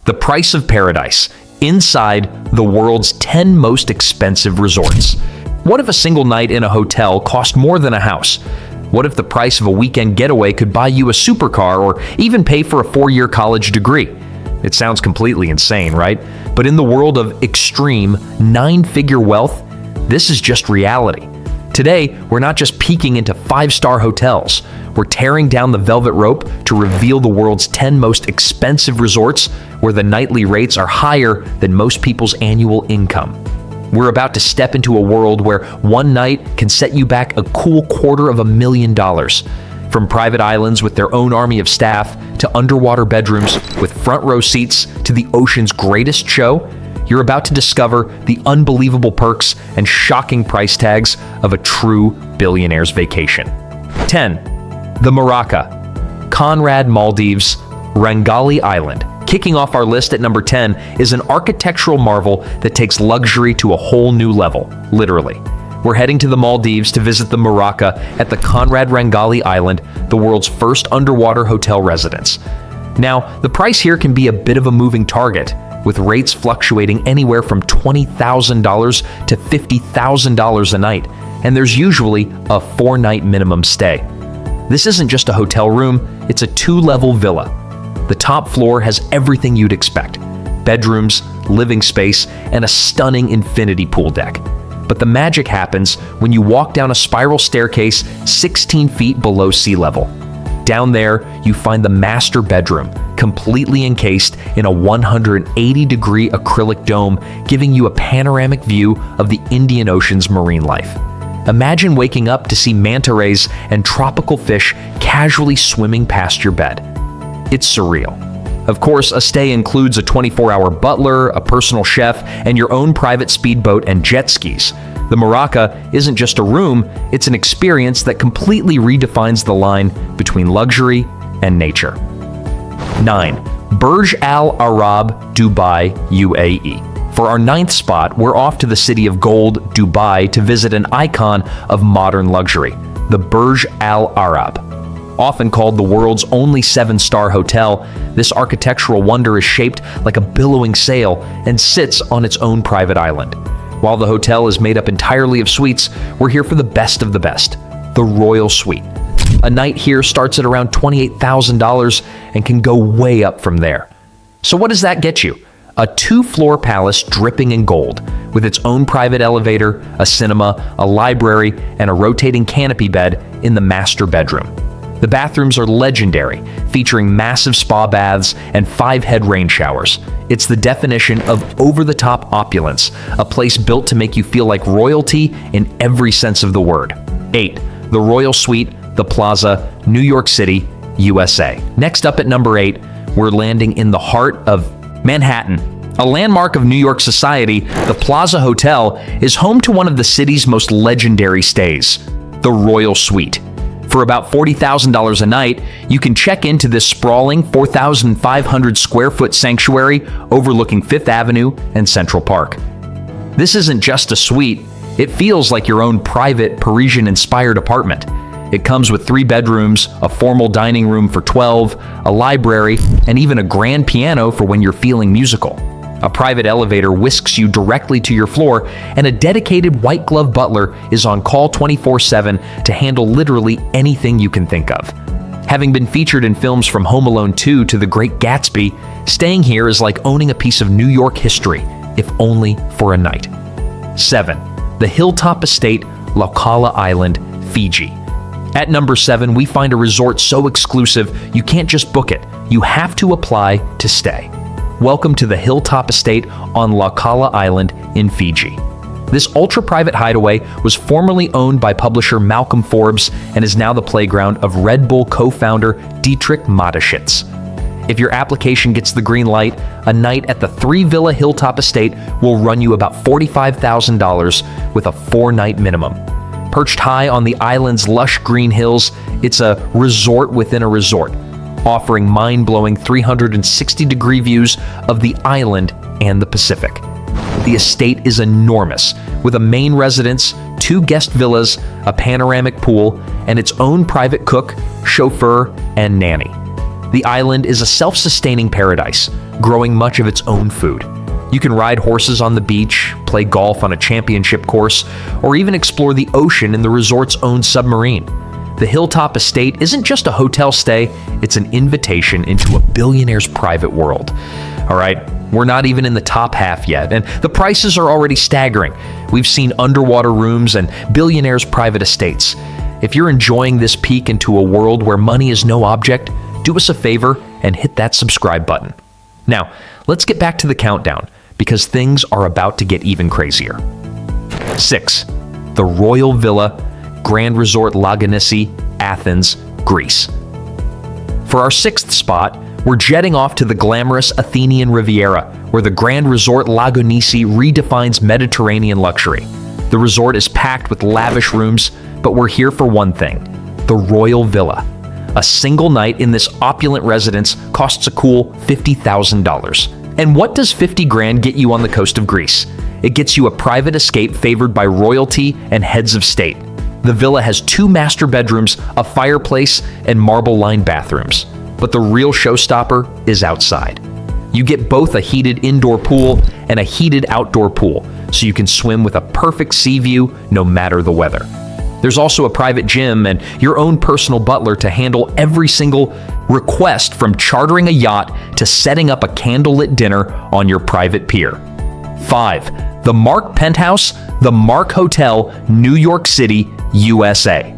The price of paradise, inside the world's 10 most expensive resorts. What if a single night in a hotel cost more than a house? What if the price of a weekend getaway could buy you a supercar or even pay for a 4-year college degree? It sounds completely insane, right? But in the world of extreme, 9-figure wealth, this is just reality. Today, we're not just peeking into 5-star hotels. We're tearing down the velvet rope to reveal the world's 10 most expensive resorts where the nightly rates are higher than most people's annual income. We're about to step into a world where one night can set you back a cool $250,000. From private islands with their own army of staff to underwater bedrooms with front row seats to the ocean's greatest show, you're about to discover the unbelievable perks and shocking price tags of a true billionaire's vacation. 10. The Maraca, Conrad, Maldives, Rangali Island. Kicking off our list at number 10 is an architectural marvel that takes luxury to a whole new level, literally. We're heading to the Maldives to visit the Maraca at the Conrad Rangali Island, the world's first underwater hotel residence. Now, the price here can be a bit of a moving target, with rates fluctuating anywhere from $20,000 to $50,000 a night, and there's usually a 4-night minimum stay. This isn't just a hotel room, it's a 2-level villa. The top floor has everything you'd expect: bedrooms, living space, and a stunning infinity pool deck. But the magic happens when you walk down a spiral staircase 16 feet below sea level. Down there, you find the master bedroom, completely encased in a 180-degree acrylic dome, giving you a panoramic view of the Indian Ocean's marine life. Imagine waking up to see manta rays and tropical fish casually swimming past your bed. It's surreal. Of course, a stay includes a 24-hour butler, a personal chef, and your own private speedboat and jet skis. The Maraca isn't just a room, it's an experience that completely redefines the line between luxury and nature. 9. Burj Al Arab, Dubai, UAE. For our 9th spot, we're off to the city of gold, Dubai, to visit an icon of modern luxury, the Burj Al Arab. Often called the world's only 7-star hotel, this architectural wonder is shaped like a billowing sail and sits on its own private island. While the hotel is made up entirely of suites, we're here for the best of the best, the Royal Suite. A night here starts at around $28,000 and can go way up from there. So what does that get you? A 2-floor palace dripping in gold, with its own private elevator, a cinema, a library, and a rotating canopy bed in the master bedroom. The bathrooms are legendary, featuring massive spa baths and 5-head rain showers. It's the definition of over-the-top opulence, a place built to make you feel like royalty in every sense of the word. 8. The Royal Suite, The Plaza, New York City, USA. Next up at number 8, we're landing in the heart of Manhattan. A landmark of New York society, the Plaza Hotel is home to one of the city's most legendary stays, the Royal Suite. For about $40,000 a night, you can check into this sprawling 4,500 square foot sanctuary overlooking Fifth Avenue and Central Park. This isn't just a suite, it feels like your own private Parisian-inspired apartment. It comes with 3 bedrooms, a formal dining room for 12, a library, and even a grand piano for when you're feeling musical. A private elevator whisks you directly to your floor, and a dedicated white-glove butler is on call 24/7 to handle literally anything you can think of. Having been featured in films from Home Alone 2 to The Great Gatsby, staying here is like owning a piece of New York history, if only for a night. 7. The Hilltop Estate, Laukala Island, Fiji. At number 7, we find a resort so exclusive you can't just book it, you have to apply to stay. Welcome to the Hilltop Estate on Laukala Island in Fiji. This ultra-private hideaway was formerly owned by publisher Malcolm Forbes and is now the playground of Red Bull co-founder Dietrich Mateschitz. If your application gets the green light, a night at the 3-villa Hilltop Estate will run you about $45,000 with a 4-night minimum. Perched high on the island's lush green hills, it's a resort within a resort, offering mind-blowing 360-degree views of the island and the Pacific. The estate is enormous, with a main residence, 2 guest villas, a panoramic pool, and its own private cook, chauffeur, and nanny. The island is a self-sustaining paradise, growing much of its own food. You can ride horses on the beach, play golf on a championship course, or even explore the ocean in the resort's own submarine. The Hilltop Estate isn't just a hotel stay, it's an invitation into a billionaire's private world. All right, we're not even in the top half yet, and the prices are already staggering. We've seen underwater rooms and billionaires' private estates. If you're enjoying this peek into a world where money is no object, do us a favor and hit that subscribe button. Now, let's get back to the countdown, because things are about to get even crazier. 6. The Royal Villa, Grand Resort Lagonissi, Athens, Greece. For our 6th spot, we're jetting off to the glamorous Athenian Riviera, where the Grand Resort Lagonissi redefines Mediterranean luxury. The resort is packed with lavish rooms, but we're here for one thing: the Royal Villa. A single night in this opulent residence costs a cool $50,000. And what does 50 grand get you on the coast of Greece? It gets you a private escape favored by royalty and heads of state. The villa has 2 master bedrooms, a fireplace, and marble-lined bathrooms. But the real showstopper is outside. You get both a heated indoor pool and a heated outdoor pool, so you can swim with a perfect sea view no matter the weather. There's also a private gym and your own personal butler to handle every single request, from chartering a yacht to setting up a candlelit dinner on your private pier. 5. The Mark Penthouse, the Mark Hotel, New York City, USA.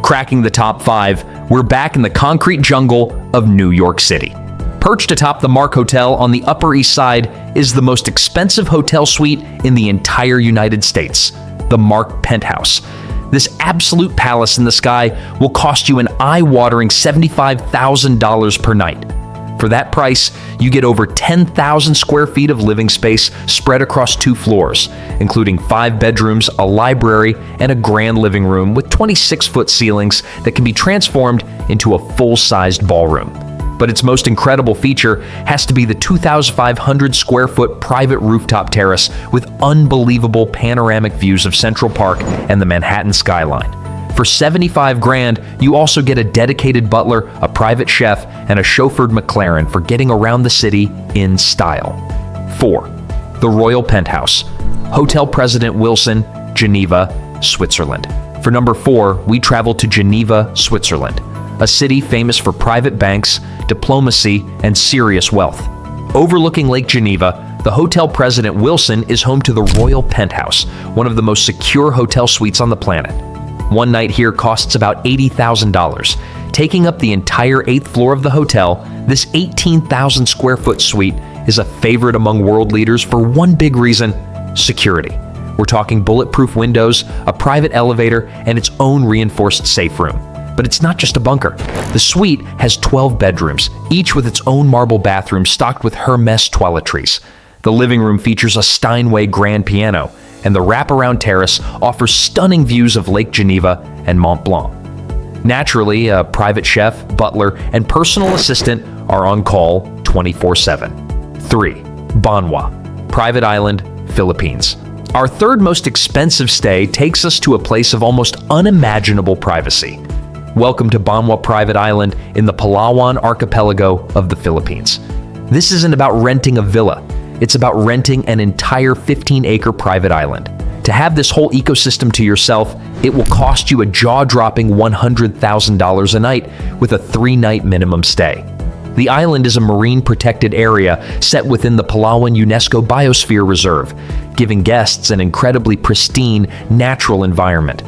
Cracking the top 5, we're back in the concrete jungle of New York City. Perched atop the Mark Hotel on the Upper East Side is the most expensive hotel suite in the entire United States, the Mark Penthouse. This absolute palace in the sky will cost you an eye-watering $75,000 per night. For that price, you get over 10,000 square feet of living space spread across 2 floors, including 5 bedrooms, a library, and a grand living room with 26-foot ceilings that can be transformed into a full-sized ballroom. But its most incredible feature has to be the 2,500 square foot private rooftop terrace with unbelievable panoramic views of Central Park and the Manhattan skyline. For 75 grand, you also get a dedicated butler, a private chef, and a chauffeured McLaren for getting around the city in style. 4. The Royal Penthouse, Hotel President Wilson, Geneva, Switzerland. For number 4, we travel to Geneva, Switzerland, a city famous for private banks, diplomacy, and serious wealth. Overlooking Lake Geneva, the Hotel President Wilson is home to the Royal Penthouse, one of the most secure hotel suites on the planet. One night here costs about $80,000. Taking up the entire 8th floor of the hotel, this 18,000 square foot suite is a favorite among world leaders for one big reason: security. We're talking bulletproof windows, a private elevator, and its own reinforced safe room. But it's not just a bunker. The suite has 12 bedrooms, each with its own marble bathroom stocked with Hermes toiletries. The living room features a Steinway grand piano, and the wraparound terrace offers stunning views of Lake Geneva and Mont Blanc. Naturally, a private chef, butler, and personal assistant are on call 24/7. 3. Banwa, private island, Philippines. Our 3rd most expensive stay takes us to a place of almost unimaginable privacy. Welcome to Banwa Private Island in the Palawan archipelago of the Philippines. This isn't about renting a villa. It's about renting an entire 15-acre private island. To have this whole ecosystem to yourself, it will cost you a jaw-dropping $100,000 a night with a 3-night minimum stay. The island is a marine-protected area set within the Palawan UNESCO Biosphere Reserve, giving guests an incredibly pristine, natural environment.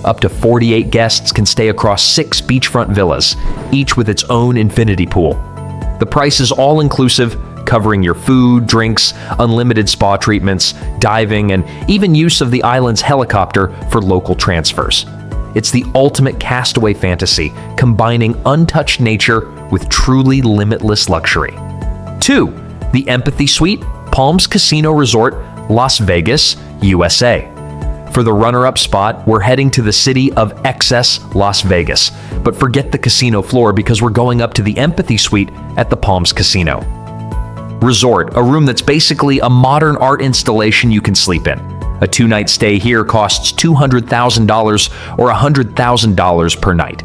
Up to 48 guests can stay across 6 beachfront villas, each with its own infinity pool. The price is all-inclusive, covering your food, drinks, unlimited spa treatments, diving, and even use of the island's helicopter for local transfers. It's the ultimate castaway fantasy, combining untouched nature with truly limitless luxury. 2. The Empathy Suite, Palms Casino Resort, Las Vegas, USA. For the runner-up spot, we're heading to the city of excess, Las Vegas. But forget the casino floor because we're going up to the Empathy Suite at the Palms Casino Resort, a room that's basically a modern art installation you can sleep in. A 2-night stay here costs $200,000 or $100,000 per night.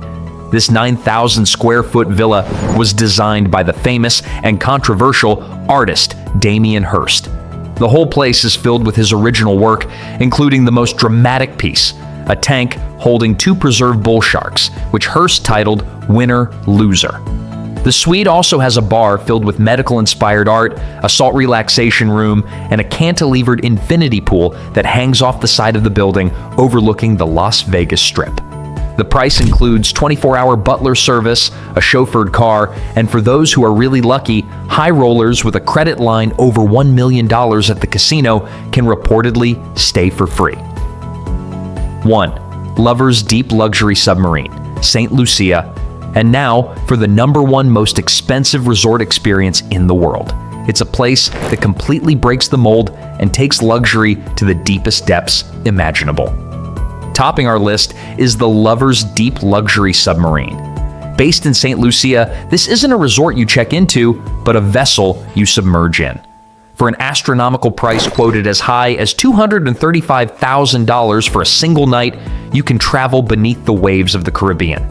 This 9,000 square foot villa was designed by the famous and controversial artist Damien Hirst. The whole place is filled with his original work, including the most dramatic piece, a tank holding 2 preserved bull sharks, which Hirst titled Winner Loser. The suite also has a bar filled with medical-inspired art, a salt relaxation room, and a cantilevered infinity pool that hangs off the side of the building overlooking the Las Vegas Strip. The price includes 24-hour butler service, a chauffeured car, and for those who are really lucky, high rollers with a credit line over $1 million at the casino can reportedly stay for free. 1. Lover's Deep Luxury Submarine, St. Lucia, and now for the #1 most expensive resort experience in the world. It's a place that completely breaks the mold and takes luxury to the deepest depths imaginable. Topping our list is the Lover's Deep Luxury Submarine. Based in St. Lucia, this isn't a resort you check into, but a vessel you submerge in. For an astronomical price quoted as high as $235,000 for a single night, you can travel beneath the waves of the Caribbean.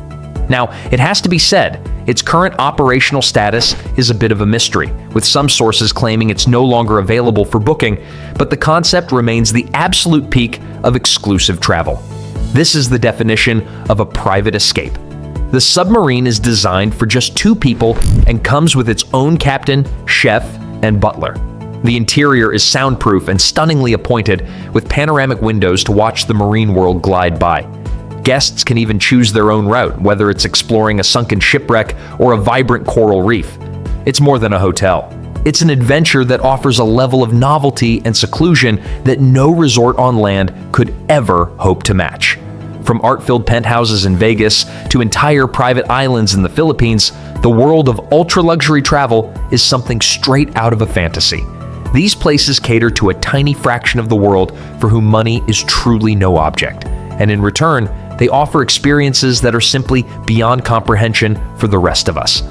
Now, it has to be said, its current operational status is a bit of a mystery, with some sources claiming it's no longer available for booking, but the concept remains the absolute peak of exclusive travel. This is the definition of a private escape. The submarine is designed for just 2 people and comes with its own captain, chef, and butler. The interior is soundproof and stunningly appointed, with panoramic windows to watch the marine world glide by. Guests can even choose their own route, whether it's exploring a sunken shipwreck or a vibrant coral reef. It's more than a hotel. It's an adventure that offers a level of novelty and seclusion that no resort on land could ever hope to match. From art-filled penthouses in Vegas to entire private islands in the Philippines, the world of ultra-luxury travel is something straight out of a fantasy. These places cater to a tiny fraction of the world for whom money is truly no object, and in return, they offer experiences that are simply beyond comprehension for the rest of us.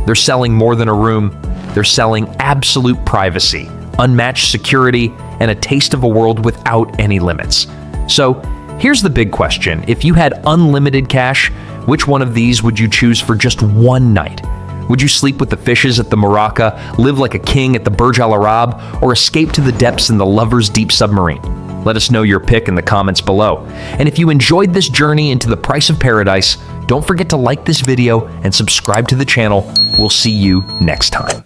They're selling more than a room, they're selling absolute privacy, unmatched security, and a taste of a world without any limits. So, here's the big question. If you had unlimited cash, which one of these would you choose for just one night? Would you sleep with the fishes at the Maraca, live like a king at the Burj Al Arab, or escape to the depths in the Lover's Deep Submarine? Let us know your pick in the comments below. And if you enjoyed this journey into the price of paradise, don't forget to like this video and subscribe to the channel. We'll see you next time.